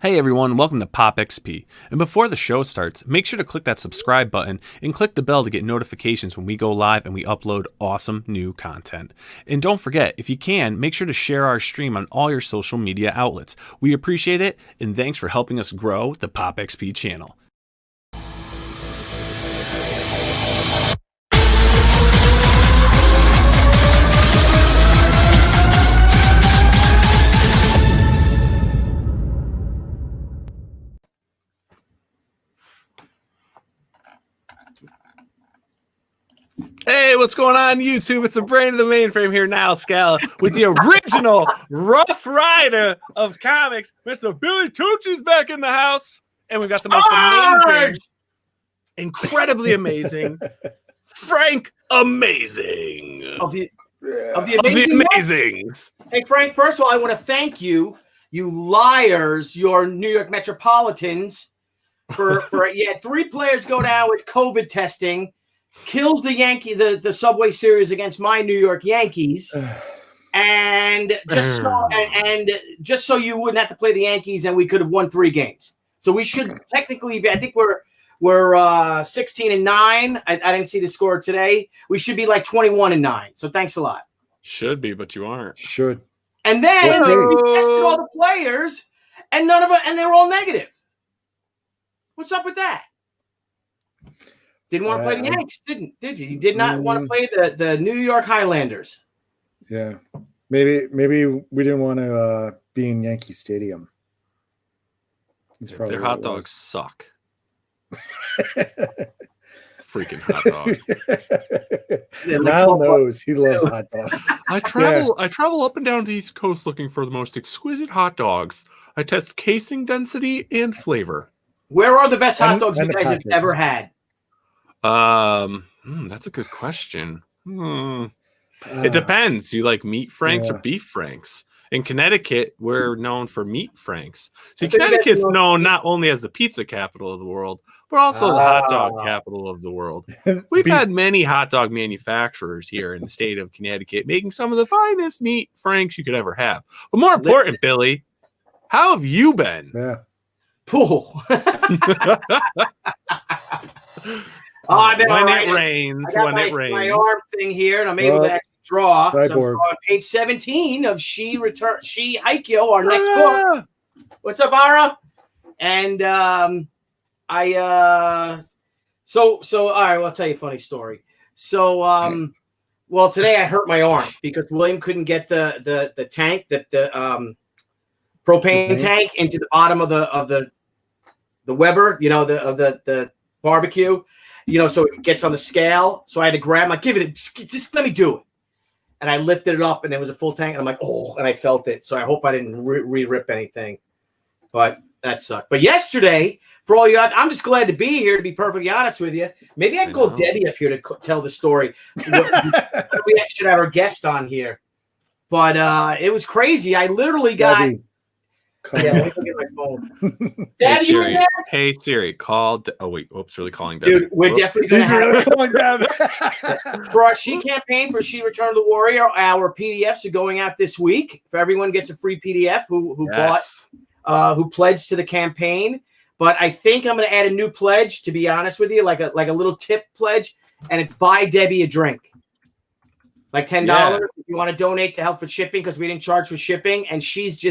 Hey everyone, welcome to Pop XP. And before the show starts, make sure to click that subscribe button and click the bell to get notifications when we go live and we upload awesome new content. And don't forget, if you can, make sure to share our stream on all your social media outlets. We appreciate it, and thanks for helping us grow the Pop XP channel. Hey, what's going on YouTube? It's the brain of the mainframe here, Nile Scala, with the original Rough Rider of comics, Mr. Billy Tucci's back in the house. And we've got the most amazing, incredibly amazing, Frank Amazing. Of the Amazings. Hey, Frank, first of all, I want to thank you, you liars, your New York Metropolitans, for you had 3 players go down with COVID testing. Kills the Subway Series against my New York Yankees, and just so you wouldn't have to play the Yankees, and we could have won 3 games. So we should technically be. I think we're 16-9. I didn't see the score today. We should be like 21-9. So thanks a lot. Should be, but you aren't. Should. And then we tested all the players, and none of them, and they were all negative. What's up with that? Didn't want to play the Yankees, did you? You did not want to play the New York Highlanders. Yeah. Maybe we didn't want to be in Yankee Stadium. Their hot dogs suck. Freaking hot dogs. Mal knows he loves hot dogs. I travel up and down the East Coast looking for the most exquisite hot dogs. I test casing density and flavor. Where are the best hot dogs you guys have ever had? That's a good question. It depends. You like meat franks or beef franks? In Connecticut, we're known for meat franks. See, Connecticut's known not only as the pizza capital of the world, but also the hot dog capital of the world. We've had many hot dog manufacturers here in the state of Connecticut, making some of the finest meat franks you could ever have. But more important, Billy, how have you been? Yeah. Pool. I've been when right. It rains, when it rains. My arm thing here, and I'm able to actually draw. So I'm drawing page 17 of She Haikyo, our next book. What's up, Ara? And so all right, well, I'll tell you a funny story. So well, today I hurt my arm because William couldn't get the tank, the propane tank into the bottom of the Weber, of the barbecue. So it gets on the scale. So I had to grab, give it, just let me do it. And I lifted it up, and it was a full tank. And I'm like, oh, and I felt it. So I hope I didn't re-rip anything. But that sucked. But yesterday, for all you out, I'm just glad to be here, to be perfectly honest with you. Maybe I can call Debbie up here to tell the story. We should have our guest on here. But it was crazy. I literally got... Debbie. Yeah, let me look at my phone. Daddy, you in there? Hey Siri, call. Oh wait, oops, really calling Debbie. Dude, we're definitely going to have for our She campaign for She Return of the Warrior. Our PDFs are going out this week. If everyone gets a free PDF who pledged to the campaign. But I think I'm going to add a new pledge. To be honest with you, like a little tip pledge, and it's buy Debbie a drink. Like $10 if you want to donate to help with shipping, because we didn't charge for shipping, and she's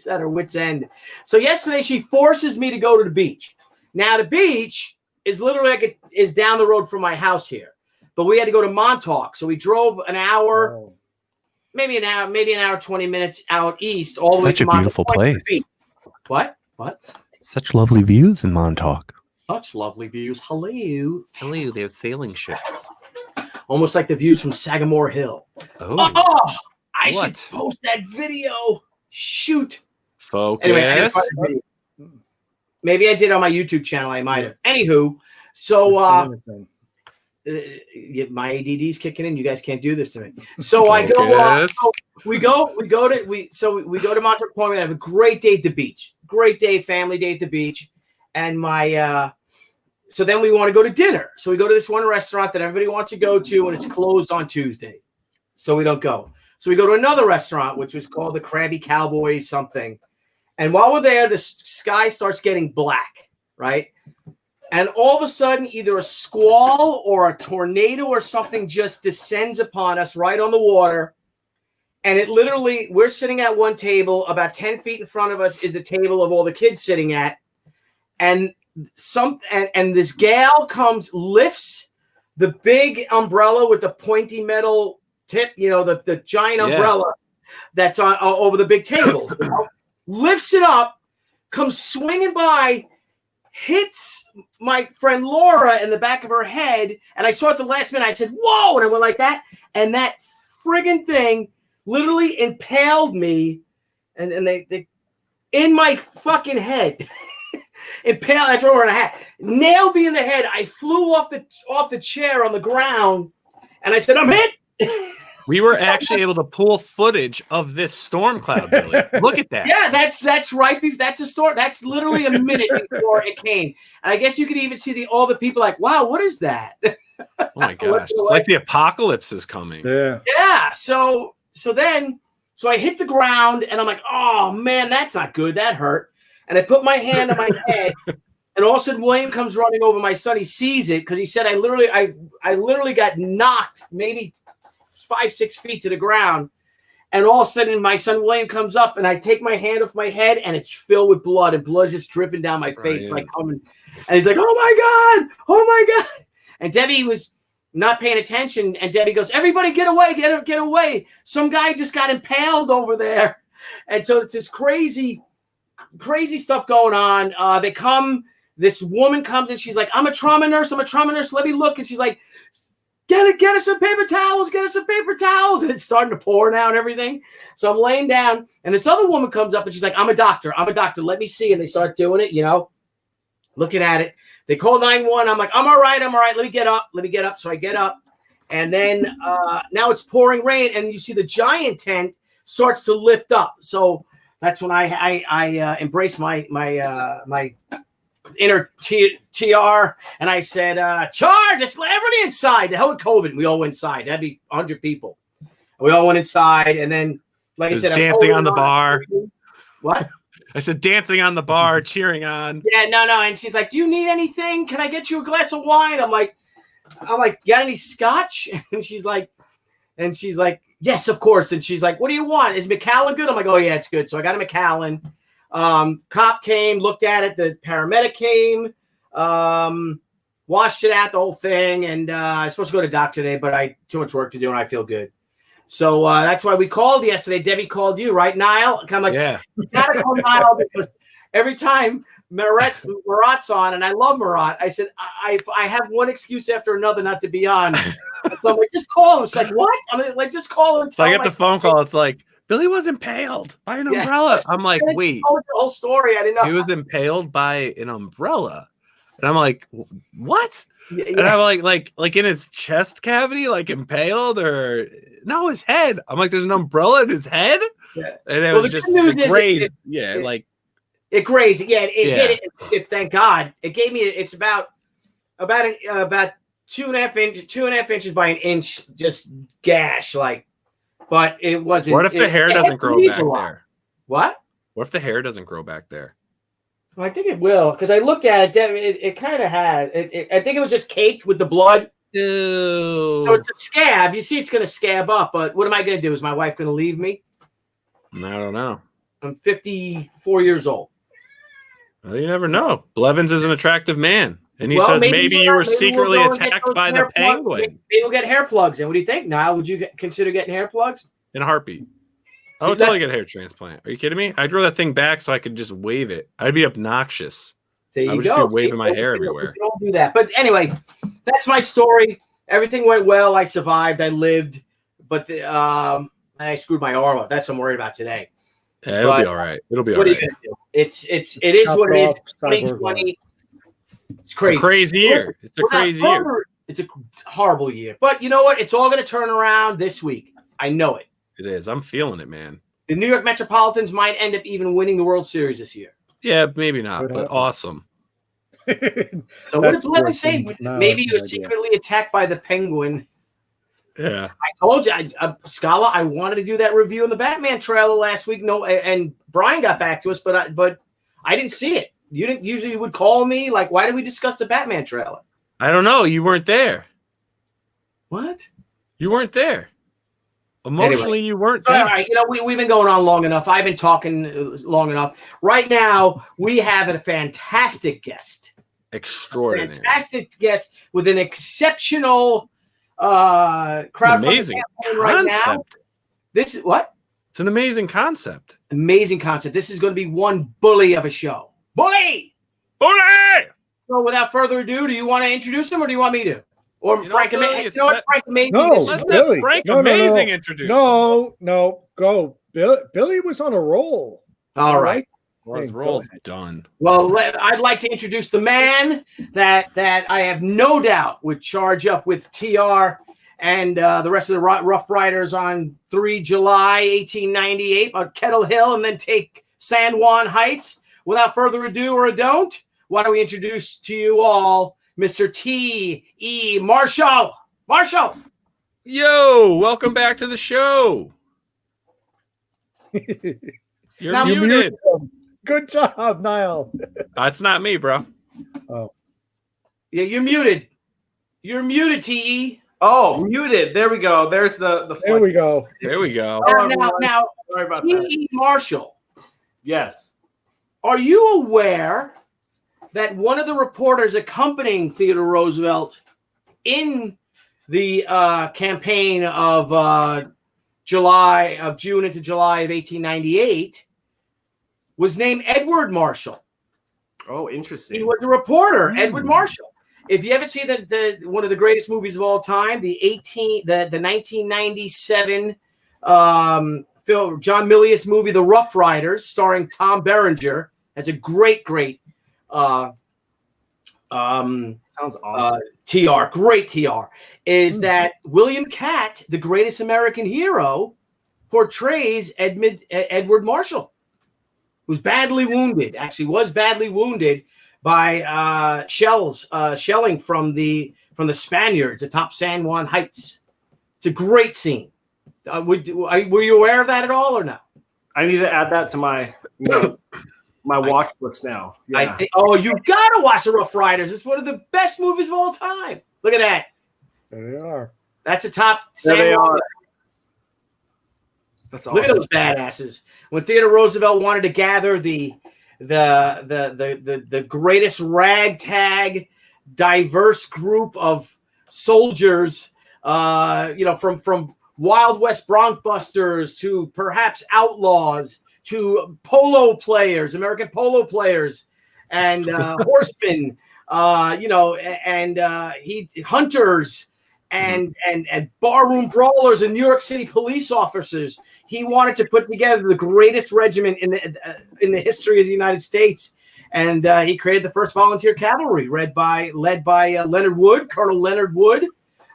at her wit's end. So yesterday she forces me to go to the beach. Now the beach is literally is down the road from my house here, but we had to go to Montauk, so we drove an hour, maybe an hour 20 minutes out east, all the way to Montauk. Such a beautiful place. What? Such lovely views in Montauk. Such lovely views. Hello, there's sailing ships. Almost like the views from Sagamore Hill. Oh, I should post that video. Shoot. Focus. Anyway, maybe I did on my YouTube channel. I might have. Anywho, so my ADD's kicking in. You guys can't do this to me. So I go. We go to Montauk Point. We have a great day at the beach. Great day, family day at the beach, and my. So then we want to go to dinner. So we go to this one restaurant that everybody wants to go to, and it's closed on Tuesday. So we don't go. So we go to another restaurant, which was called the Krabby Cowboy something. And while we're there, the sky starts getting black, right? And all of a sudden, either a squall or a tornado or something just descends upon us right on the water. And it literally, we're sitting at one table. About 10 feet in front of us is the table of all the kids sitting at. And this gal comes, lifts the big umbrella with the pointy metal tip, you know, the giant umbrella that's on over the big tables. You know? Lifts it up, comes swinging by, hits my friend Laura in the back of her head, and I saw at the last minute. I said, "Whoa!" and I went like that, and that friggin' thing literally impaled me, and they in my fucking head. Impaled. That's what we're in a hat. Nailed me in the head. I flew off the chair on the ground, and I said, "I'm hit." We were actually able to pull footage of this storm cloud, Billy. Look at that. Yeah, that's right. That's a storm. That's literally a minute before it came. And I guess you could even see all the people like, "Wow, what is that?" Oh my gosh. It's like the apocalypse is coming. Yeah. Yeah. So I hit the ground and I'm like, "Oh man, that's not good. That hurt." And I put my hand on my head, and all of a sudden William comes running over. My son, he sees it because he said, I literally got knocked maybe 5-6 feet to the ground. And all of a sudden my son William comes up, and I take my hand off my head, and it's filled with blood, and blood's just dripping down my face, like coming. And he's like, "Oh my God. And Debbie was not paying attention. And Debbie goes, "Everybody get away, get away. Some guy just got impaled over there." And so it's this crazy stuff going on. This woman comes, and she's like, I'm a trauma nurse. Let me look. And she's like, get us some paper towels. And it's starting to pour now and everything. So I'm laying down, and this other woman comes up, and she's like, I'm a doctor. Let me see. And they start doing it, you know, looking at it. They call 911. I'm like, I'm all right. Let me get up. So I get up, and then now it's pouring rain, and you see the giant tent starts to lift up. So that's when I embrace my inner TR, and I said, "Charge! Just let everybody inside. The hell with COVID." We all went inside. That'd be 100 people. We all went inside, and then, like I said, dancing on the bar. What? I said, dancing on the bar, cheering on. Yeah, no. And she's like, "Do you need anything? Can I get you a glass of wine?" I'm like, "Got any scotch?" And she's like, "Yes, of course." And she's like, "What do you want? Is Macallan good?" I'm like, "Oh yeah, it's good." So I got a Macallan. Cop came, looked at it. The paramedic came, washed it out, the whole thing. And I was supposed to go to the doctor today, but I too much work to do, and I feel good. So that's why we called yesterday. Debbie called you, right, Nile? I'm like, yeah. You gotta call Nile, because every time Murat's on, and I love Murat, I said, I have one excuse after another not to be on. So I'm like, just call him. It's like, what? I'm like, just call him. So I get the phone call. It's like, Billy was impaled by an umbrella. I'm like, wait. The whole story. I didn't know. He was impaled by an umbrella. And I'm like, what? Yeah. And I'm like in his chest cavity, like impaled, or no, his head. I'm like, there's an umbrella in his head? Yeah. And it was just grazed. It grazed. Yeah, it hit it. Thank God. It gave me, it's about 2.5 inches by an inch, just gash, like, but it wasn't. What if the hair doesn't grow back there? What? What if the hair doesn't grow back there? Well, I think it will, because I looked at it. It kind of had. I think it was just caked with the blood. Ew. So it's a scab. You see, it's going to scab up. But what am I going to do? Is my wife going to leave me? I don't know. I'm 54 years old. Well, you never know. Blevins is an attractive man. And he says maybe you were secretly attacked by the penguin. Maybe we'll get hair plugs in. What do you think, Niall? Would you consider getting hair plugs? In a heartbeat. I would totally get a hair transplant. Are you kidding me? I'd grow that thing back so I could just wave it. I'd be obnoxious. There you I would go. just be waving my hair everywhere. Don't do that. But anyway, that's my story. Everything went well. I survived. I lived. But I screwed my arm up. That's what I'm worried about today. Yeah, it'll be all right. It'll be all right. What are you going to do? It is what it is. 2020. It's crazy. It's a crazy year. It's a crazy year. It's a horrible year. But you know what? It's all going to turn around this week. I know it. It is. I'm feeling it, man. The New York Metropolitans might end up even winning the World Series this year. Yeah, maybe not, but awesome. So what did they say? Maybe you were secretly attacked by the penguin. Yeah. I told you, Scala, I wanted to do that review on the Batman trailer last week. No, and Brian got back to us, but I didn't see it. You didn't usually would call me like, why did we discuss the Batman trailer? I don't know. You weren't there. What? You weren't there. Emotionally, you weren't there. All right, we've been going on long enough. I've been talking long enough. Right now, we have a fantastic guest. Extraordinary. Fantastic guest with an exceptional crowdfunding amazing campaign right now. This is what? It's an amazing concept. Amazing concept. This is going to be one bully of a show. Bully! Bully! So without further ado, do you want to introduce him or do you want me to? Or Frank Amazing? Billy. Frank Amazing introduce him. No, go. Billy was on a roll. All right. Well, his roll's done. Well, I'd like to introduce the man that I have no doubt would charge up with TR and the rest of the Rough Riders on 3 July 1898 on Kettle Hill and then take San Juan Heights. Without further ado or a don't, why don't we introduce to you all Mr. T.E. Marshall. Marshall. Yo, welcome back to the show. You're muted. Good job, Nile. It's not me, bro. Oh. Yeah, you're muted. You're muted, T.E. Oh, muted. There we go. There's the There we go. There we go. Now, sorry about T.E. Marshall. Yes. Are you aware that one of the reporters accompanying Theodore Roosevelt in the campaign of June into July of 1898 was named Edward Marshall? Oh, interesting. He was a reporter, Edward Marshall. If you ever see the one of the greatest movies of all time, the 1997 John Milius movie, The Rough Riders, starring Tom Berenger, has a great sounds awesome. TR, great TR, is that William Catt, the greatest American hero, portrays Edward Marshall, who's badly wounded, actually was badly wounded by shelling from the Spaniards atop San Juan Heights. It's a great scene. Were you aware of that at all or no? I need to add that to my my watch list now. Yeah. I think. Oh, you gotta watch The Rough Riders. It's one of the best movies of all time. Look at that. There they are. That's a top. There they are. That's awesome. Look at those badasses. When Theodore Roosevelt wanted to gather the greatest ragtag, diverse group of soldiers, from Wild West Bronc Busters to perhaps outlaws to polo players, American polo players, and horsemen, hunters and barroom brawlers and New York City police officers. He wanted to put together the greatest regiment in the history of the United States, and he created the first volunteer cavalry, led by Leonard Wood, Colonel Leonard Wood,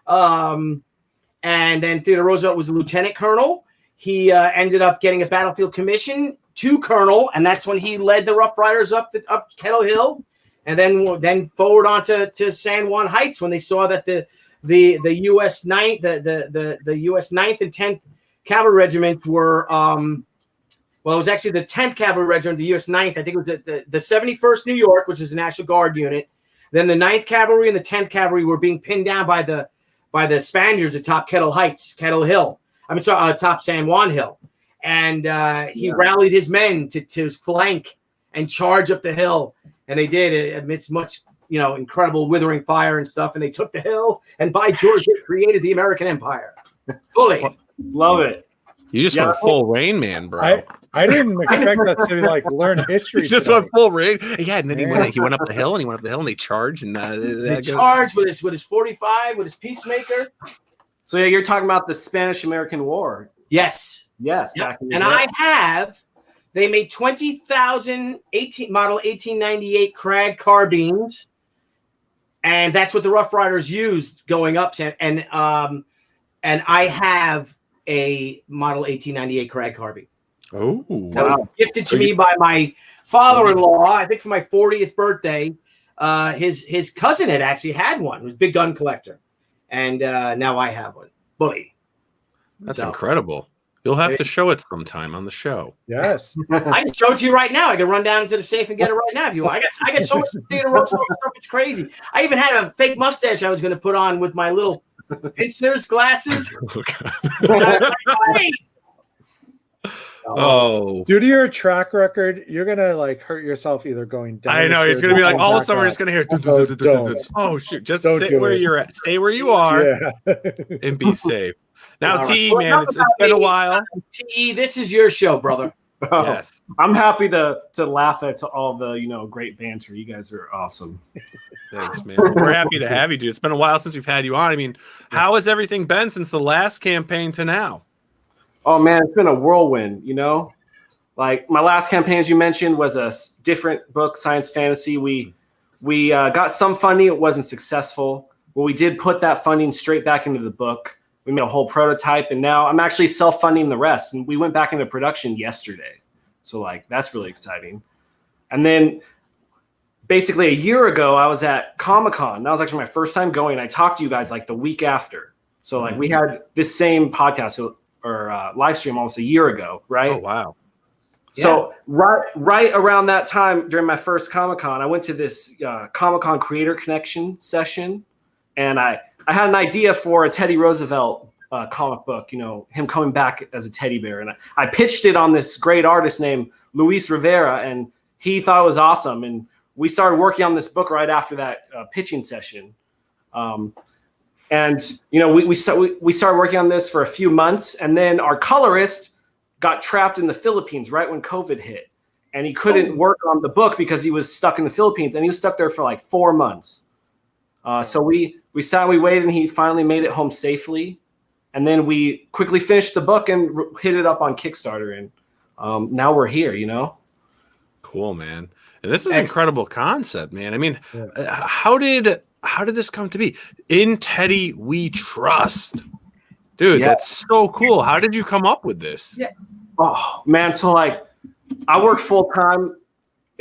and then Theodore Roosevelt was a lieutenant colonel. He ended up getting a battlefield commission to colonel, and that's when he led the Rough Riders up Kettle Hill, and then forward on to San Juan Heights when they saw that the U.S. 9th, the U.S. 9th and 10th Cavalry Regiments were it was actually the 10th Cavalry Regiment, the U.S. 9th. I think it was the 71st New York, which is the National Guard unit. Then the 9th Cavalry and the 10th Cavalry were being pinned down by the Spaniards atop Kettle Hill. Top San Juan Hill. And he rallied his men to flank and charge up the hill. And they did amidst much, incredible withering fire and stuff. And they took the hill. And by George, it created the American Empire. Fully. Love it. You just went full Rain Man, bro. I didn't expect us to learn history. You just went full Rain. Yeah, and then he went up the hill and they charged and they charged with his 45, with his Peacemaker. So yeah, you're talking about the Spanish-American War. Yes. Yes. Yep. And they made 20,000 model 1898 Krag carbines, and that's what the Rough Riders used going up. And I have a model 1898 Krag carbine. Oh, that was gifted to me by my father-in-law. I think for my 40th birthday. His cousin had actually had one. He was a big gun collector. And now I have one. Bully. That's incredible. You'll have to show it sometime on the show. Yes. I can show it to you right now. I can run down into the safe and get it right now if you want. I got so much Theodore Roosevelt stuff. It's crazy. I even had a fake mustache I was going to put on with my little pincers glasses. Oh, due to your track record, you're gonna like hurt yourself either going down. I know it's gonna be like all of a sudden we're just gonna hear. Oh shoot! Just sit where you're at. Stay where you are, and be safe. Now, T, man, it's been a while. T, this is your show, brother. Yes, I'm happy to laugh at all the great banter. You guys are awesome. Thanks, man. We're happy to have you, dude. It's been a while since we've had you on. I mean, how has everything been since the last campaign to now? Oh man, it's been a whirlwind. Like my last campaign, as you mentioned, was a different book, science fantasy. We got some funding. It wasn't successful, but we did put that funding straight back into the book. We made a whole prototype, and now I'm actually self-funding the rest. And we went back into production yesterday, so like that's really exciting. And then basically a year ago, I was at Comic-Con. That was actually my first time going. I talked to you guys like the week after. So like we had this same podcast or live stream almost a year ago, right? Oh wow! So right around that time during my first Comic-Con, I went to this Comic-Con Creator Connection session, and I had an idea for a Teddy Roosevelt comic book. Him coming back as a teddy bear, and I pitched it on this great artist named Luis Rivera, and he thought it was awesome, and we started working on this book right after that pitching session. And we started working on this for a few months, and then our colorist got trapped in the Philippines right when COVID hit, and he couldn't work on the book because he was stuck in the Philippines, and he was stuck there for like 4 months. So we sat and we waited, and he finally made it home safely, and then we quickly finished the book and hit it up on Kickstarter, and now we're here. Cool, man. And this is an incredible concept, man. I mean, how did this come to be? In Teddy we trust. Dude, that's so cool. How did you come up with this? Yeah. Oh man, so like I work full time,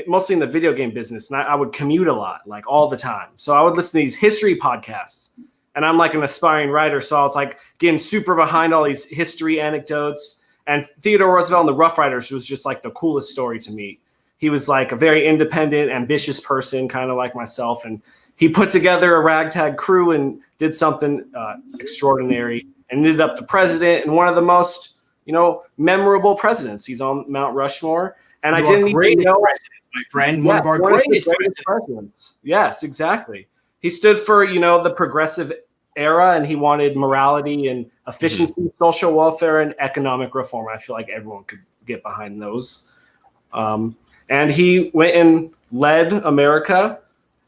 mostly in the video game business, and I would commute a lot, like all the time. So I would listen to these history podcasts, and I'm like an aspiring writer, so I was like getting super behind all these history anecdotes. And Theodore Roosevelt and the Rough Riders was just like the coolest story to me. He was like a very independent, ambitious person, kind of like myself, and he put together a ragtag crew and did something extraordinary, and ended up the president and one of the most, memorable presidents. He's on Mount Rushmore, and I didn't even know, my friend, one of our greatest presidents. Yes, exactly. He stood for the progressive era, and he wanted morality and efficiency, social welfare, and economic reform. I feel like everyone could get behind those. And he went and led America.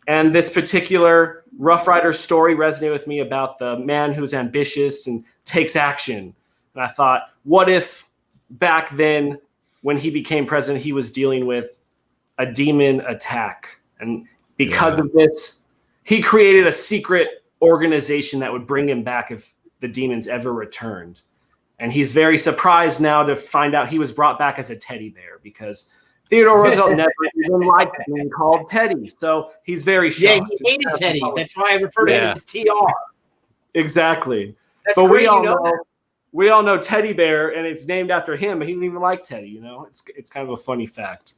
And this particular Rough Rider story resonated with me about the man who's ambitious and takes action. And I thought, what if back then, when he became president, he was dealing with a demon attack? And because of this, he created a secret organization that would bring him back if the demons ever returned. And he's very surprised now to find out he was brought back as a teddy bear, because Theodore Roosevelt never even liked being called Teddy. So he's very shocked. Yeah, he hated Teddy. That's why I refer to him as TR. Exactly. That's but great, we all know Teddy Bear, and it's named after him, but he didn't even like Teddy, It's kind of a funny fact.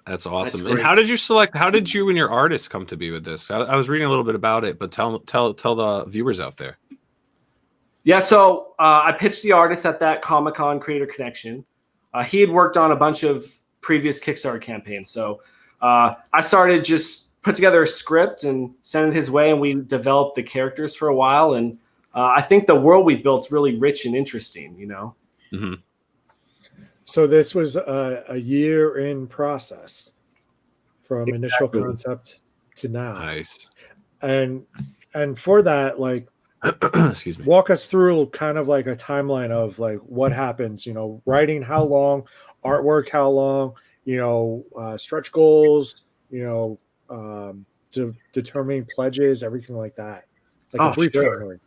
That's awesome. And how did you and your artist come to be with this? I was reading a little bit about it, but tell the viewers out there. Yeah, so I pitched the artist at that Comic-Con Creator Connection. He had worked on a bunch of previous Kickstarter campaigns. So I started just put together a script and sent it his way, and we developed the characters for a while. And I think the world we've built is really rich and interesting, Mm-hmm. So this was a year in process from initial concept to now. Nice. And for that, like, excuse me, walk us through kind of like a timeline of like what happens, writing how long, artwork how long, stretch goals, determining pledges, everything like that. Like a brief summary.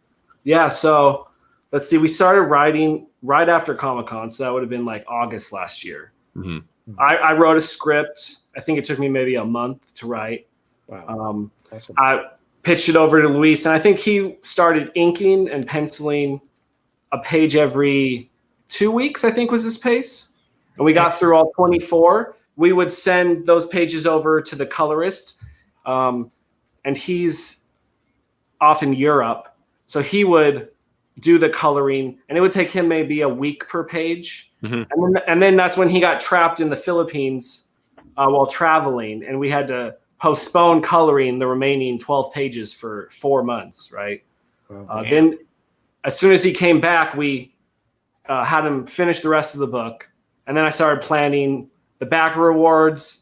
Yeah, so let's see. We started writing right after Comic-Con, so that would have been like August last year. Mm-hmm. I wrote a script. I think it took me maybe a month to write. Wow. Awesome. pitched it over to Luis, and I think he started inking and penciling a page every 2 weeks, I think was his pace. And we got through all 24. We would send those pages over to the colorist, and he's off in Europe. So he would do the coloring, and it would take him maybe a week per page. And then that's when he got trapped in the Philippines while traveling, and we had to postpone coloring the remaining 12 pages for 4 months, right? Then as soon as he came back, we had him finish the rest of the book. And then I started planning the back rewards.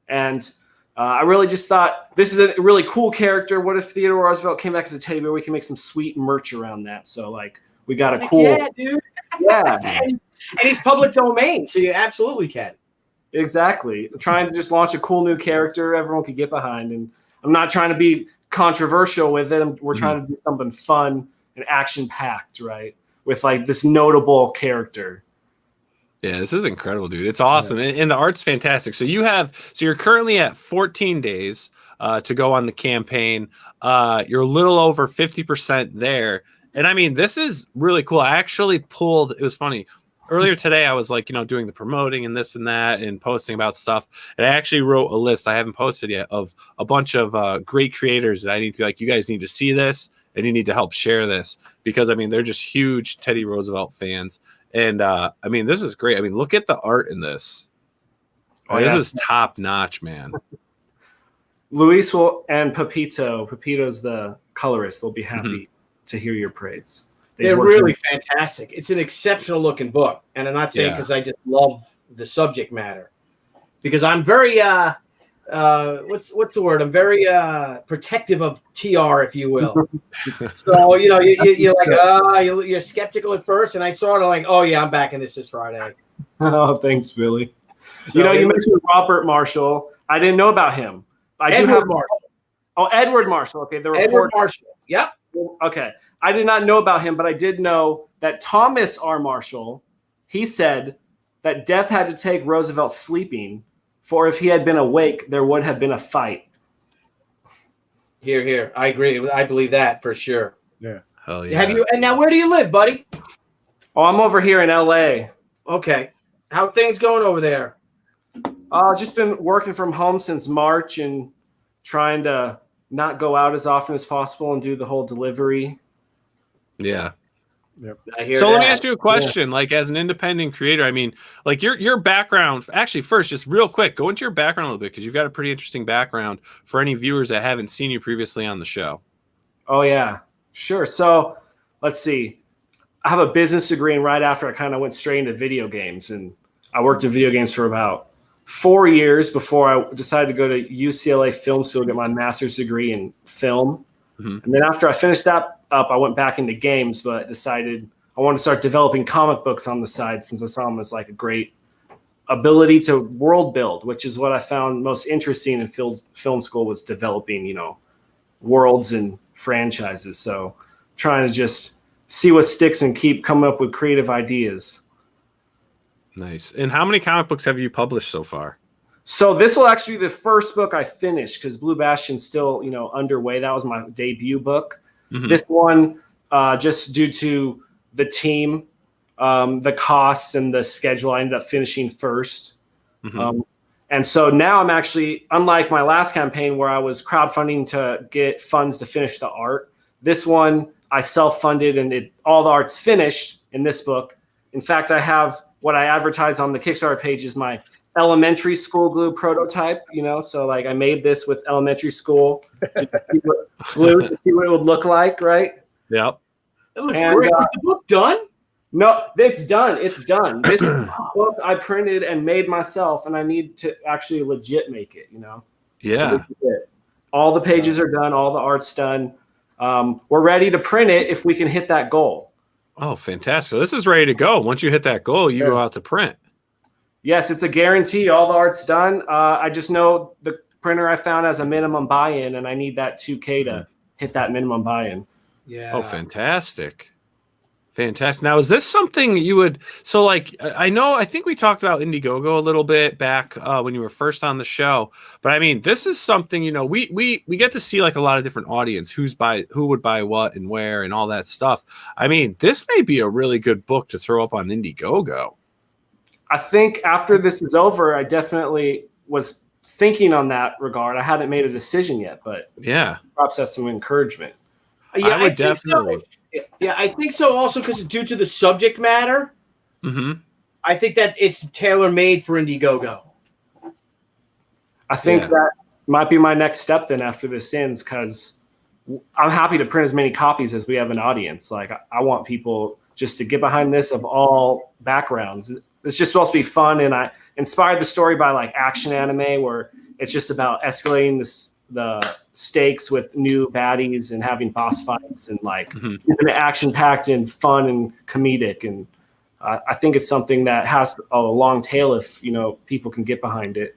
And I really just thought, this is a really cool character. What if Theodore Roosevelt came back as a teddy bear? We can make some sweet merch around that. So, like, we got a cool... Yeah, dude. Yeah. And he's public domain, so you absolutely can. Exactly. I'm trying to just launch a cool new character everyone could get behind. And I'm not trying to be controversial with it. We're trying to do something fun and action-packed, right? With, like, this notable character. Yeah, this is incredible, dude. It's awesome. And the art's fantastic. So you're currently at 14 days to go on the campaign. You're a little over 50% there. And I mean, this is really cool. I actually it was funny. Earlier today, I was like, doing the promoting and this and that and posting about stuff. And I actually wrote a list I haven't posted yet of a bunch of great creators that I need to be like, you guys need to see this and you need to help share this because, I mean, they're just huge Teddy Roosevelt fans. And I mean, this is great. I mean, look at the art in this. This is top notch, man. Luis and Pepito's the colorist. They'll be happy to hear your praise. They're really fantastic. It's an exceptional looking book. And I'm not saying because I just love the subject matter. Because I'm very what's the word? I'm very protective of TR, if you will. So, you're like, you're skeptical at first, and I sort of like, oh yeah, I'm backing this Friday. Oh, thanks, Billy. So, you mentioned Robert Marshall. I didn't know about him. Edward Marshall. Oh, Edward Marshall. Okay, the reporter. Edward Marshall. Yep. Okay. I did not know about him, but I did know that Thomas R. Marshall, he said that death had to take Roosevelt sleeping, for if he had been awake, there would have been a fight. Here. I agree. I believe that for sure. Yeah. Hell yeah. And now where do you live, buddy? Oh, I'm over here in LA. Okay. How are things going over there? Just been working from home since March and trying to not go out as often as possible and do the whole delivery. Yeah. Yep. So let me ask you a question. Like, as an independent creator, I mean, like your background. Actually, first, just real quick, go into your background a little bit because you've got a pretty interesting background for any viewers that haven't seen you previously on the show. Oh yeah, sure. So let's see. I have a business degree, and right after I kind of went straight into video games, and I worked in video games for about 4 years before I decided to go to UCLA Film School to get my master's degree in film. And then after I finished that up, I went back into games, but decided I wanted to start developing comic books on the side since I saw them as like a great ability to world build, which is what I found most interesting in film school was developing, worlds and franchises. So trying to just see what sticks and keep coming up with creative ideas. Nice. And how many comic books have you published so far? So this will actually be the first book I finished because Blue Bastion's still, underway. That was my debut book. This one, just due to the team, the costs and the schedule, I ended up finishing first. And so now I'm actually, unlike my last campaign where I was crowdfunding to get funds to finish the art, this one I self-funded and all the art's finished in this book. In fact, I have what I advertise on the Kickstarter page is my elementary school glue prototype, so like I made this with elementary school glue to see what it would look like, right? Yep. It looks great. Is the book done? No, it's done. It's done. This book I printed and made myself, and I need to actually legit make it, Yeah. All the pages are done. All the art's done. We're ready to print it if we can hit that goal. Oh, fantastic. So this is ready to go. Once you hit that goal, you go out to print. Yes, it's a guarantee. All the art's done. I just know the printer I found has a minimum buy-in, and I need that 2K to hit that minimum buy-in. Yeah. Oh, fantastic. Fantastic. Now, is this something you would? So, like, I think we talked about Indiegogo a little bit back when you were first on the show. But I mean, this is something, you know, we get to see like a lot of different audience who would buy what and where and all that stuff. I mean, this may be a really good book to throw up on Indiegogo. I think after this is over, I definitely was thinking on that regard. I haven't made a decision yet, but yeah, perhaps that's some encouragement. Yeah, I would definitely. So. Yeah, I think so. Also, because due to the subject matter, I think that it's tailor made for Indiegogo. I think that might be my next step then after this ends, because I'm happy to print as many copies as we have an audience. Like, I want people just to get behind this of all backgrounds. It's just supposed to be fun, and I inspired the story by like action anime, where it's just about escalating the stakes with new baddies and having boss fights and like keeping it action packed and fun and comedic. And I think it's something that has a long tail if, you know, people can get behind it.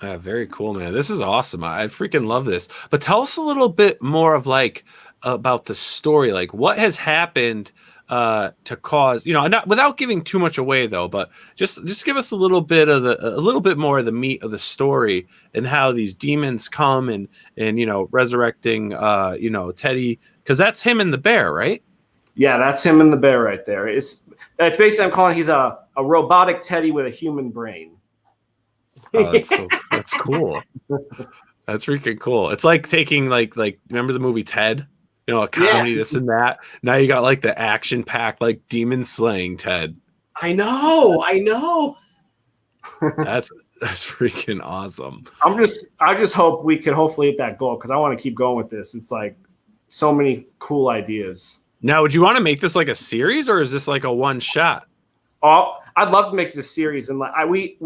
Very cool, man. This is awesome. I freaking love this. But tell us a little bit more of like about the story. Like, what has happened to cause, you know, not without giving too much away though, but just give us a little bit more of the meat of the story and how these demons come and you know, resurrecting you know, Teddy, because that's him and the bear, right? Yeah, that's him and the bear right there. It's basically, I'm calling, he's a robotic Teddy with a human brain. Oh, that's cool. That's freaking cool. It's like taking like remember the movie Ted? You know, a comedy, this and that. Now you got like the action-packed, like demon slaying Ted. I know. That's freaking awesome. I just hope we could hopefully hit that goal, because I want to keep going with this. It's like so many cool ideas. Now, would you want to make this like a series, or is this like a one shot? Oh, I'd love to make this a series, and we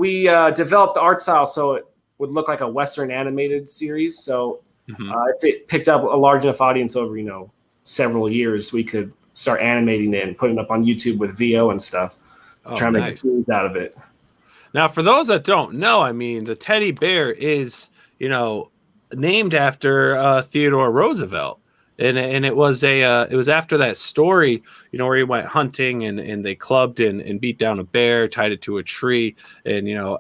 developed the art style so it would look like a Western animated series. So. If it picked up a large enough audience over, you know, several years, we could start animating it and putting it up on YouTube with VO and stuff. Trying to make a series out of it. Now, for those that don't know, I mean, the teddy bear is, you know, named after Theodore Roosevelt. And it was after that story, you know, where he went hunting and they clubbed and beat down a bear, tied it to a tree, and, you know,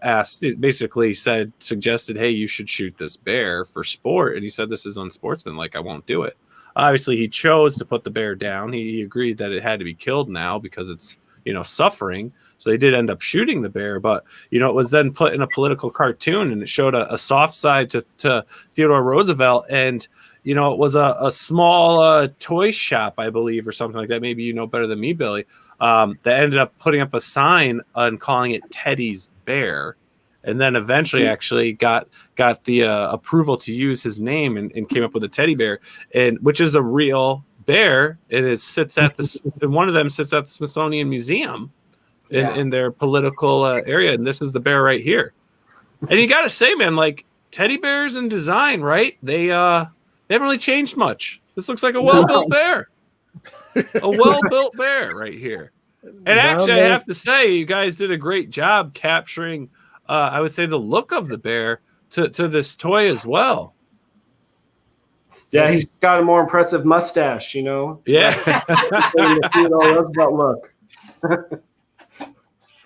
suggested, hey, you should shoot this bear for sport. And he said, this is unsportsmanlike, I won't do it. Obviously, he chose to put the bear down. He agreed that it had to be killed now because it's, you know, suffering. So they did end up shooting the bear, but, you know, it was then put in a political cartoon, and it showed a soft side to Theodore Roosevelt. And, you know, it was a small toy shop, I believe, or something like that. Maybe you know better than me, Billy, that ended up putting up a sign and calling it Teddy's Bear. And then eventually actually got the approval to use his name and came up with a teddy bear, and which is a real bear. And it sits at and one of them sits at the Smithsonian Museum in their political area. And this is the bear right here. And you got to say, man, like teddy bears in design, right? They haven't really changed much. This looks like a well-built bear. A well-built bear right here. And actually, I have to say, you guys did a great job capturing, I would say, the look of the bear to this toy as well. Yeah, he's got a more impressive mustache, you know? Yeah. Look.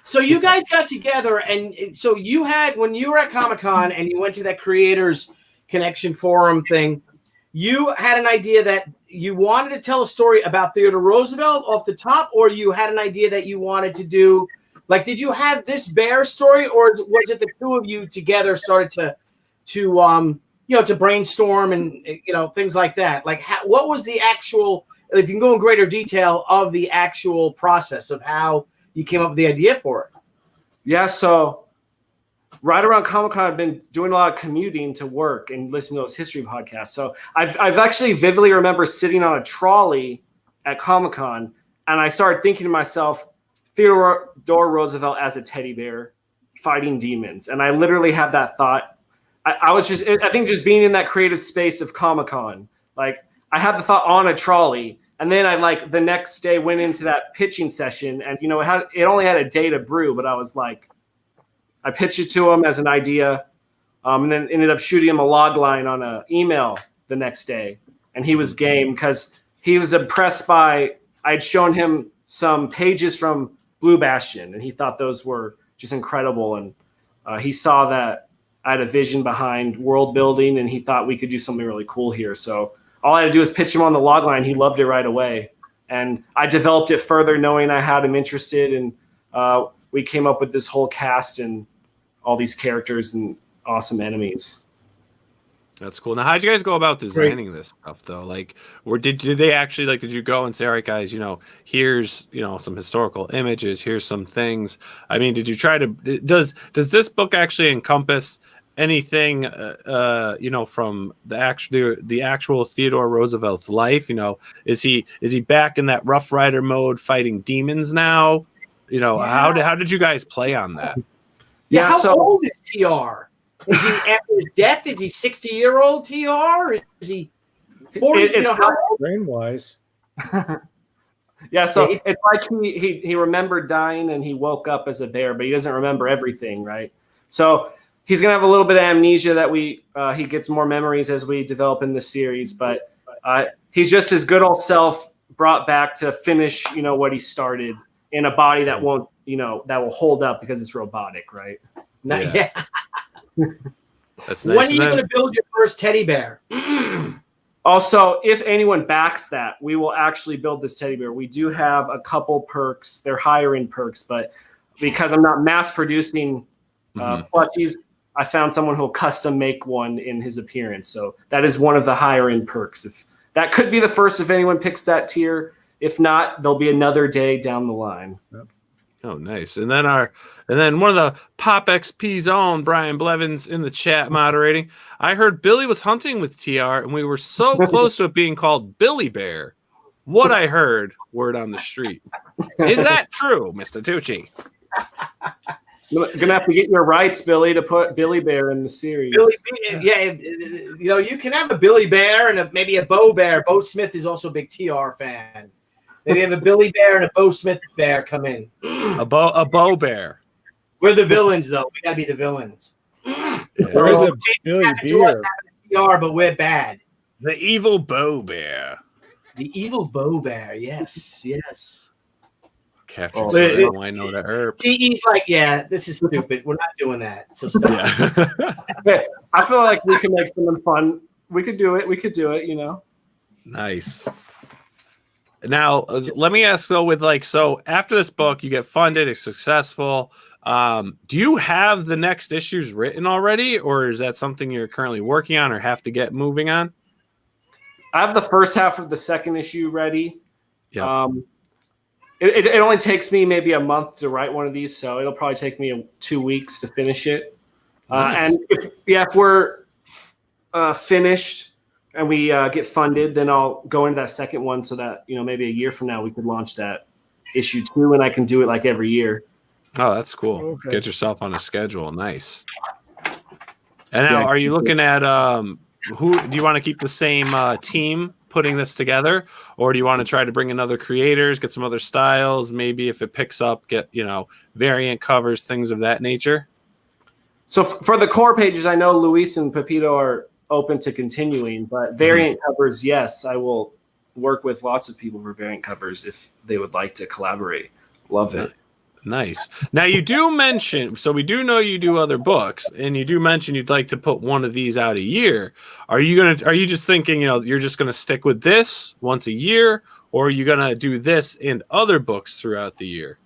So you guys got together, and so you had, when you were at Comic-Con and you went to that Creators Connection Forum thing, you had an idea that you wanted to tell a story about Theodore Roosevelt off the top, or you had an idea that you wanted to do, like, did you have this bear story, or was it the two of you together started to you know, to brainstorm and, you know, things like that? Like, what was the actual, if you can go in greater detail of the actual process of how you came up with the idea for it? Yeah, so right around Comic-Con, I've been doing a lot of commuting to work and listening to those history podcasts. So I've actually vividly remember sitting on a trolley at Comic-Con, and I started thinking to myself, Theodore Roosevelt as a teddy bear fighting demons. And I literally had that thought. I think just being in that creative space of Comic-Con, like I had the thought on a trolley, and then I like the next day went into that pitching session, and, you know, it only had a day to brew, but I was like, I pitched it to him as an idea, and then ended up shooting him a log line on an email the next day. And he was game because he was impressed by I had shown him some pages from Blue Bastion, and he thought those were just incredible. And he saw that I had a vision behind world building, and he thought we could do something really cool here. So all I had to do was pitch him on the log line. He loved it right away. And I developed it further knowing I had him interested, and we came up with this whole cast and all these characters and awesome enemies. That's cool. Now, how did you guys go about designing this stuff, though? Like, did they actually, like, did you go and say, all right, guys, here's, some historical images, here's some things. I mean, did you try to, does this book actually encompass anything, from the actual Theodore Roosevelt's life? Is he back in that Rough Rider mode fighting demons now? How did you guys play on that? Yeah. How old is TR? Is he after his death? Is he 60-year-old TR? Is he 40? How old? Brain wise. Yeah, so it's like he remembered dying and he woke up as a bear, but he doesn't remember everything, right? So he's gonna have a little bit of amnesia that he gets more memories as we develop in the series, but he's just his good old self brought back to finish, what he started in a body that won't, that will hold up because it's robotic, right? Yeah. That's nice. When are you going to build your first teddy bear? Also, if anyone backs that, we will actually build this teddy bear. We do have a couple perks. They're higher end perks, but because I'm not mass producing plushies, I found someone who will custom make one in his appearance. So that is one of the higher end perks. If that could be the first if anyone picks that tier. If not, there'll be another day down the line. Yep. Oh, nice. And then one of the Pop XP's own, Brian Blevins, in the chat moderating. I heard Billy was hunting with TR, and we were so close to it being called Billy Bear. What I heard, word on the street. Is that true, Mr. Tucci? You're going to have to get your rights, Billy, to put Billy Bear in the series. You can have a Billy Bear and maybe a Bo Bear. Bo Smith is also a big TR fan. Maybe have a Billy Bear and a Bo Smith bear come in. A Bo Bear. We're the villains, though. We gotta be the villains. There is a Billy Bear. TR, but we're bad. The evil Bo Bear. The evil Bo Bear. Yes. Capture I know the herb. TE's like, yeah, this is stupid. We're not doing that. So stop. Yeah. I feel like we can make something fun. We could do it. Nice. Now, let me ask though, so after this book, you get funded, it's successful. Do you have the next issues written already, or is that something you're currently working on or have to get moving on? I have the first half of the second issue ready. Yeah. It only takes me maybe a month to write one of these, so it'll probably take me 2 weeks to finish it. Nice. And if we're finished and we get funded, then I'll go into that second one so that, maybe a year from now we could launch that issue 2 and I can do it like every year. Oh, that's cool. Okay. Get yourself on a schedule. Nice. And now, are you looking at who do you want to keep the same team putting this together, or do you want to try to bring in other creators, get some other styles, maybe if it picks up, get, variant covers, things of that nature? So for the core pages, I know Luis and Pepito are open to continuing, but variant covers, yes, I will work with lots of people for variant covers if they would like to collaborate. Love it. Nice. Now you do mention, so we do know you do other books, and you do mention you'd like to put one of these out a year. Are you just thinking, you're just going to stick with this once a year, or are you going to do this and other books throughout the year?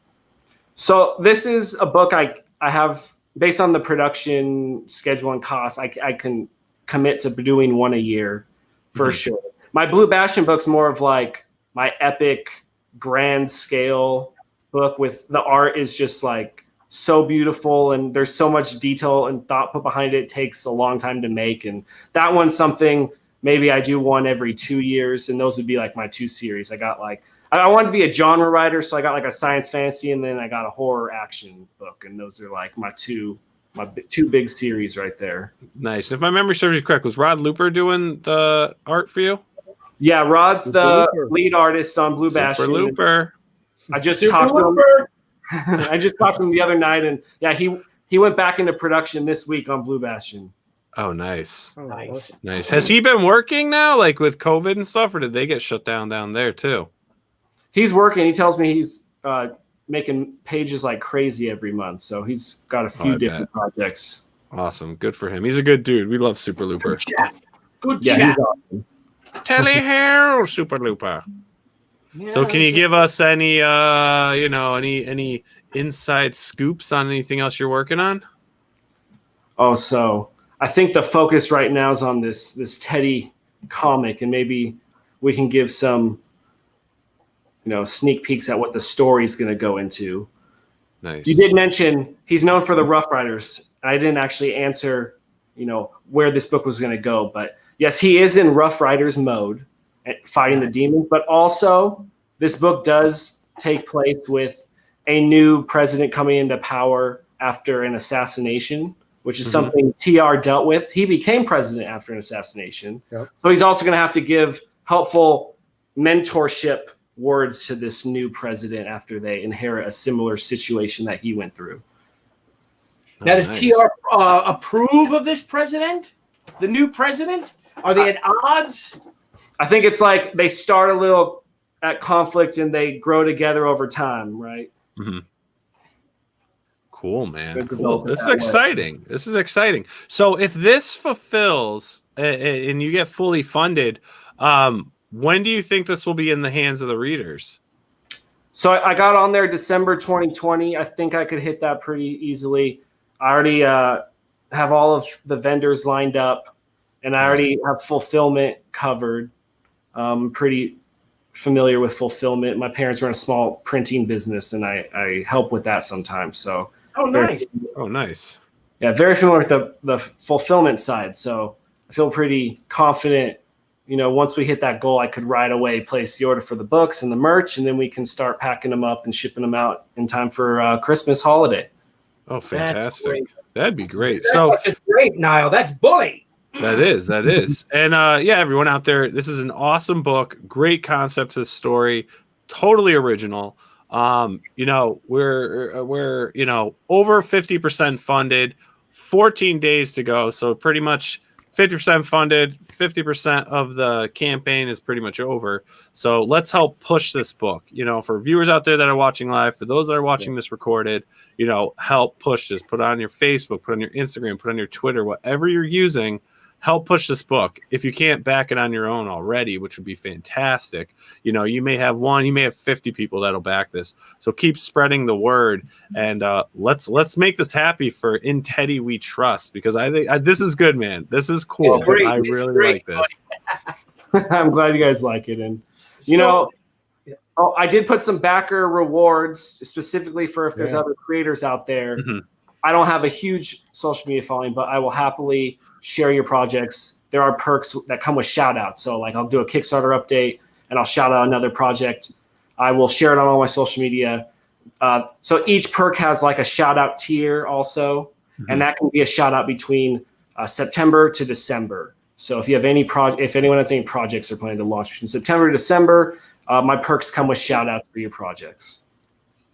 So this is a book I have, based on the production schedule and cost, I can commit to doing one a year for sure. My Blue Bastion book's more of like my epic grand scale book with the art is just like so beautiful and there's so much detail and thought put behind it. It takes a long time to make. And that one's something maybe I do one every 2 years, and those would be like my 2 series. I wanted to be a genre writer, so I got like a science fantasy and then I got a horror action book, and those are like my two big series right there. Nice. If my memory serves you correct, was Rod Looper doing the art for you? Yeah, Rod's the lead artist on Blue Bastion. Super Looper. I just talked to him. I just talked to him the other night, and yeah, he went back into production this week on Blue Bastion. Oh, nice. Oh, Nice. Nice. Has he been working now, like with COVID and stuff, or did they get shut down there too? he's working. He tells me he's making pages like crazy every month. So he's got a few different projects. Awesome. Good for him. He's a good dude. We love Super Looper. Good chat. Awesome. Telly hair, Super Looper. Yeah, So can you give us any any inside scoops on anything else you're working on? Oh, so I think the focus right now is on this Teddy comic, and maybe we can give some sneak peeks at what the story is going to go into. Nice. You did mention he's known for the Rough Riders. I didn't actually answer, where this book was going to go, but yes, he is in Rough Riders mode, fighting the demons. But also, this book does take place with a new president coming into power after an assassination, which is something TR dealt with. He became president after an assassination, so he's also going to have to give helpful mentorship words to this new president after they inherit a similar situation that he went through. Now, does TR approve of this president, the new president? Are they at odds? I think it's like they start a little at conflict and they grow together over time, right? Mm-hmm. Cool, man. Cool. This is exciting. This is exciting. So if this fulfills and you get fully funded, when do you think this will be in the hands of the readers? So I got on there December 2020. I think I could hit that pretty easily. I already have all of the vendors lined up, and I already have fulfillment covered. I'm pretty familiar with fulfillment. My parents run a small printing business, and I help with that sometimes. So, nice. Yeah, very familiar with the fulfillment side. So I feel pretty confident. Once we hit that goal, I could right away place the order for the books and the merch, and then we can start packing them up and shipping them out in time for Christmas holiday. Oh, fantastic. That'd be great. That's great, Nile. That's bully. That is. And everyone out there, this is an awesome book. Great concept to the story. Totally original. We're over 50% funded, 14 days to go. So pretty much 50% funded, 50% of the campaign is pretty much over. So let's help push this book, for viewers out there that are watching live, for those that are watching this recorded, help push this, put it on your Facebook, put it on your Instagram, put it on your Twitter, whatever you're using, help push this book. If you can't back it on your own already, which would be fantastic, you may have 50 people that'll back this. So keep spreading the word, and let's make this happy for In Teddy We Trust, because I think this is good, man. This is cool. I really like this. I'm glad you guys like it, and I did put some backer rewards specifically for if there's other creators out there. Mm-hmm. I don't have a huge social media following, but I will happily share your projects. There are perks that come with shout outs. So like I'll do a Kickstarter update and I'll shout out another project. I will share it on all my social media. So each perk has like a shout out tier also. Mm-hmm. And that can be a shout out between September to December. So if you have if anyone has any projects they're planning to launch between September to December, my perks come with shout outs for your projects.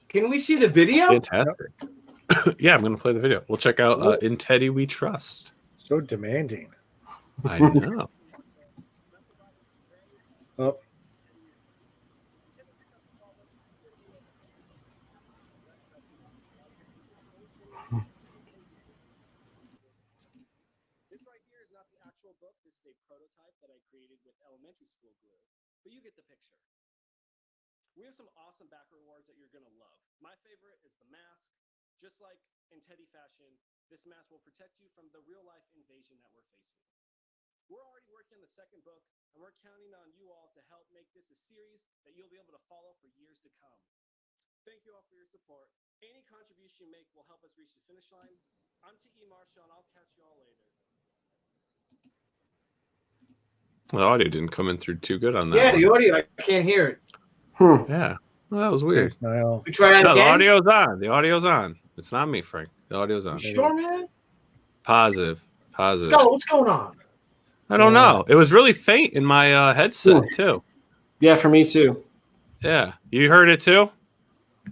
Can we see the video? Fantastic. Yeah, I'm going to play the video. We'll check out In Teddy We Trust. So demanding. I know. Oh. This right here is not the actual book. This is a prototype that I created with elementary school glue, but you get the picture. We have some awesome backer rewards that you're going to love. My favorite is the mask. Just like in Teddy fashion, this mask will protect you from the real-life invasion that we're facing. We're already working on the second book, and we're counting on you all to help make this a series that you'll be able to follow for years to come. Thank you all for your support. Any contribution you make will help us reach the finish line. I'm T.E. Marshall, and I'll catch you all later. The audio didn't come in through too good on that. Yeah, the audio, I can't hear it. Yeah, well, that was weird. Thanks, we try that again? The audio's on. The audio's on. It's not me, Frank. The audio's on. You sure, man? Positive. What's going on? I don't know. It was really faint in my headset too. Yeah, for me too. Yeah, you heard it too.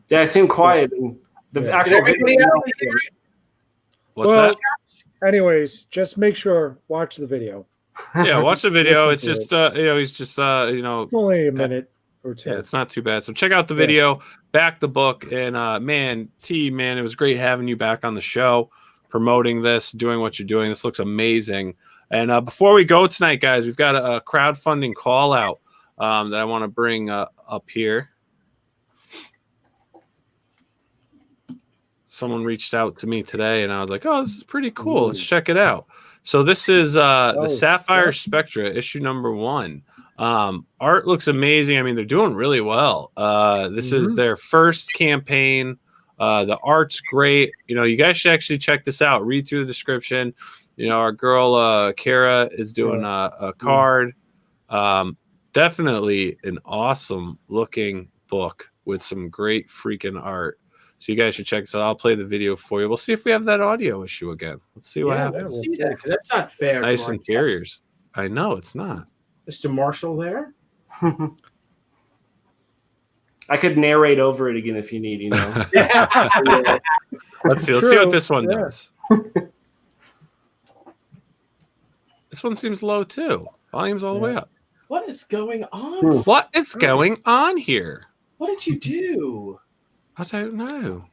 Yeah, it seemed quiet. And the actual video. What's that? Anyways, just make sure watch the video. Yeah, watch the video. It's just he's just It's only a minute. or 2. Yeah, it's not too bad. So check out the video, back the book, and man, it was great having you back on the show, promoting this, doing what you're doing. This looks amazing. And before we go tonight, guys, we've got a crowdfunding call out that I want to bring up here. Someone reached out to me today, and I was like, "Oh, this is pretty cool. Let's check it out." So this is the Sapphire Spectra, issue number 1. Art looks amazing. I mean, they're doing really well. This is their first campaign. The art's great. You know, you guys should actually check this out. Read through the description. You know, our girl Kara is doing a card. Definitely an awesome looking book with some great freaking art. So you guys should check this out. I'll play the video for you. We'll see if we have that audio issue again. Let's see what happens. We'll see that, 'cause that's not fair. Nice interiors. I know it's not. Mr. Marshall there. I could narrate over it again if you need, you know. Let's see what this one does. This one seems low too. Volume's all the way up. What is going on? What is going on here? What did you do? I don't know.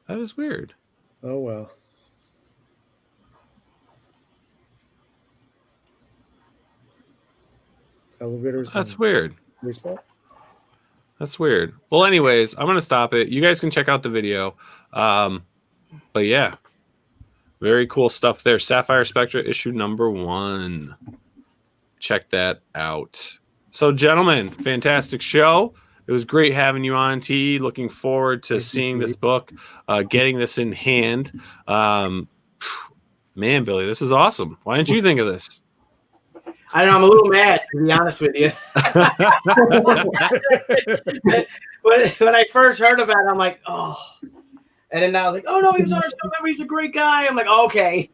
That is weird. Oh well. Elevators. That's weird. Baseball. That's weird. Well, anyways, I'm gonna stop it. You guys can check out the video. But yeah, very cool stuff there. Sapphire Spectra issue number 1. Check that out. So, gentlemen, fantastic show. It was great having you on, T. Looking forward to seeing this book, getting this in hand. Man, Billy, this is awesome. Why didn't you think of this? I don't know. I'm a little mad, to be honest with you. when I first heard about it, I'm like, oh. And then I was like, oh, no, he was on our show. Remember, he's a great guy. I'm like, okay.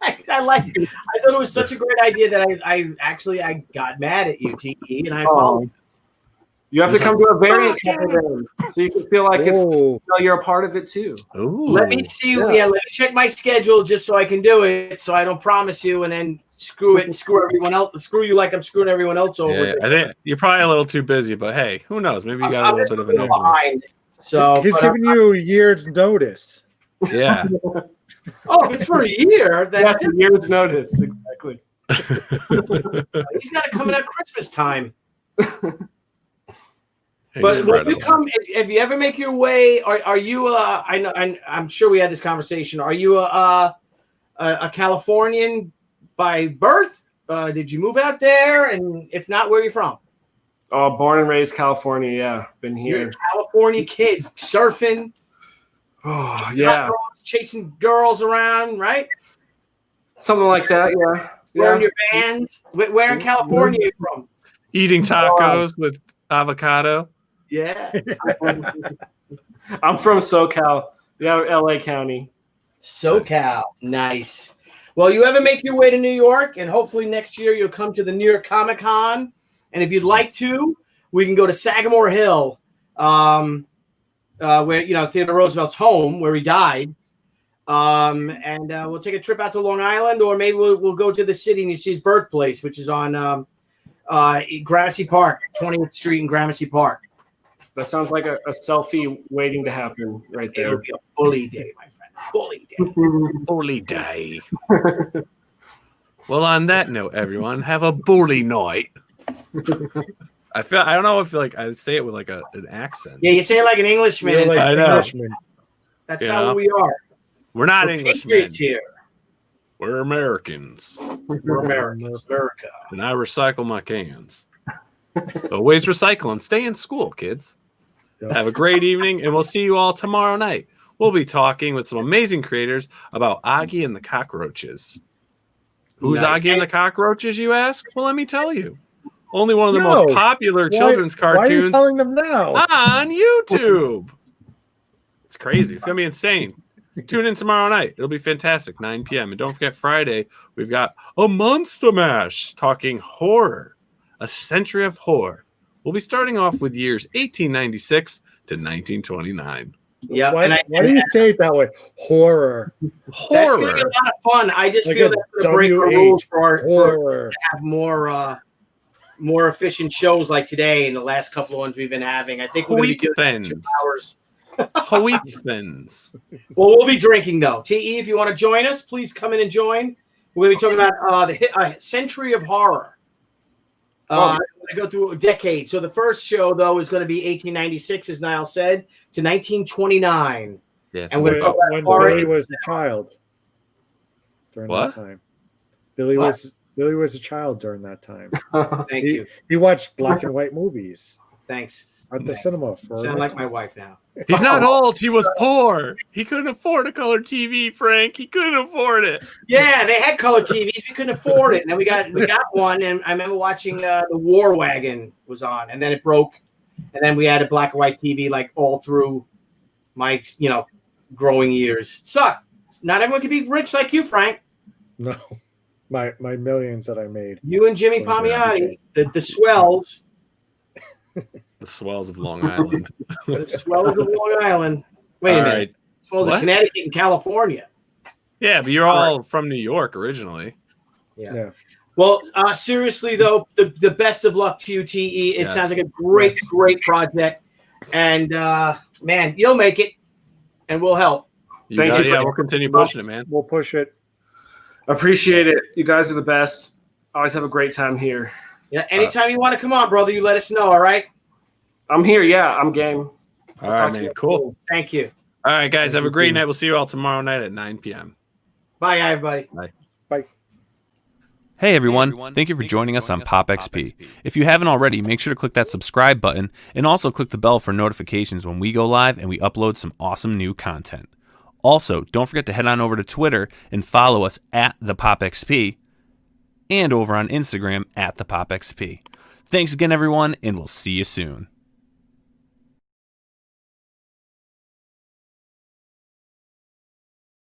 I like it. I thought it was such a great idea that I got mad at you, T.E., and I apologize. You have to come to a variant so you can feel like you're a part of it too. Ooh. Let me see. Let me check my schedule just so I can do it. So I don't promise you and then screw it and screw everyone else. Screw you like I'm screwing everyone else over. Yeah, I think you're probably a little too busy, but hey, who knows? Maybe you got a little bit of an behind. So he's giving you a year's notice. Yeah. Oh, if it's for a year, that's a year's notice. Exactly. He's got to come in at Christmas time. Hey, but when you come, if you ever make your way, are you? I know. I'm sure we had this conversation. Are you a Californian by birth? Did you move out there? And if not, where are you from? Oh, born and raised California. Yeah, been here. You're a California kid, surfing. Oh yeah, chasing girls around, right? Something like that. Yeah. Wearing your bands. Where in California are you from? Eating tacos with avocado. Yeah. I'm from SoCal. Yeah, LA County. SoCal. Nice. Well, you ever make your way to New York, and hopefully next year you'll come to the New York Comic Con. And if you'd like to, we can go to Sagamore Hill, where Theodore Roosevelt's home, where he died. And we'll take a trip out to Long Island, or maybe we'll go to the city and you see his birthplace, which is on Gramercy Park, 20th Street in Gramercy Park. That sounds like a selfie waiting to happen right there. It'll be a bully day, my friend. Bully day. Bully day. Well, on that note, everyone, have a bully night. I don't know if I say it with like an accent. Yeah, you say it like an Englishman. Like I know. Englishman. That's not what we are. We're not Englishmen. Here. We're Americans. We're Americans. America. And I recycle my cans. Always recycle and stay in school, kids. Have a great evening, and we'll see you all tomorrow night. We'll be talking with some amazing creators about Augie and the Cockroaches. Who's Augie and the Cockroaches, you ask? Well, let me tell you. Only one of the most popular children's cartoons why are you telling them now? on YouTube. It's crazy. It's going to be insane. Tune in tomorrow night. It'll be fantastic, 9 p.m. And don't forget, Friday, we've got a Monster Mash talking horror, a century of horror. We'll be starting off with years 1896 to 1929. Yeah. Why do you say it that way? Horror. That's going to be a lot of fun. I just feel that's going to break the rules for to have more more efficient shows like today and the last couple of ones we've been having. I think we're going to be doing 2 hours. Wheat thins. Well, we'll be drinking though. TE, if you want to join us, please come in and join. We're going to be talking about the century of horror. I'm going to go through a decade. So the first show though is going to be 1896, as Nile said, to 1929. Yeah, and we're talking when about Billy was a child during that time. Billy was a child during that time. Thank you. He watched black and white movies. Thanks. At the cinema. Sound like my wife now. He's not old. He was poor. He couldn't afford a color TV, Frank. He couldn't afford it. Yeah, they had color TVs. We couldn't afford it. And then we got one, and I remember watching the War Wagon was on, and then it broke. And then we had a black and white TV like all through my, growing years. It sucked. Not everyone could be rich like you, Frank. No. My millions that I made. You and Jimmy Palmiotti, the swells. The swells of Long Island. The swells of Long Island. Wait a minute. Right. Swells of Connecticut and California. Yeah, but you're all from New York originally. Yeah. Well, seriously though, the best of luck to you, TE. It sounds like a great project, and man, you'll make it, and we'll help. Thank you. Yeah, we'll continue pushing it, man. We'll push it. Appreciate it. You guys are the best. Always have a great time here. Yeah. Anytime you want to come on, brother, you let us know. All right. I'm here. Yeah, I'm game. All right, man. Cool. Thank you. All right, guys. Have a great night. We'll see you all tomorrow night at 9 p.m. Bye, everybody. Bye. Hey everyone, thank you for joining us on Pop XP. If you haven't already, make sure to click that subscribe button and also click the bell for notifications when we go live and we upload some awesome new content. Also, don't forget to head on over to Twitter and follow us at the Pop XP and over on Instagram at the Pop XP. Thanks again everyone, and we'll see you soon.